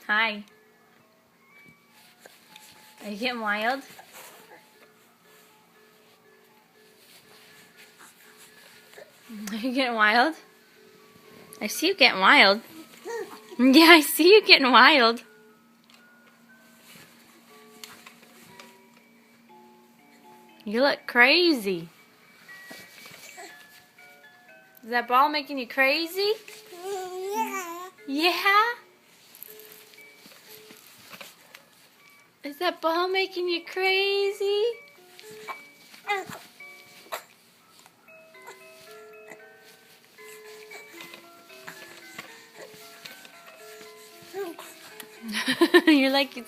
Hi. Are you getting wild? Are you getting wild? I see you getting wild. Yeah, I see you getting wild. You look crazy. Is that ball making you crazy? Yeah? Is that ball making you crazy?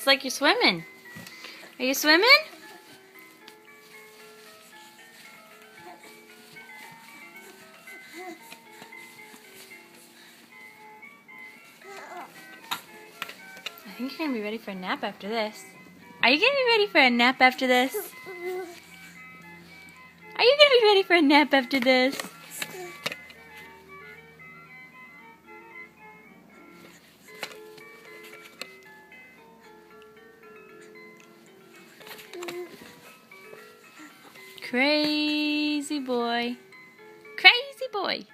It's like you're swimming. Are you swimming? I think you're gonna be ready for a nap after this. Are you gonna be ready for a nap after this? Are you gonna be ready for a nap after this? Crazy boy. Crazy boy.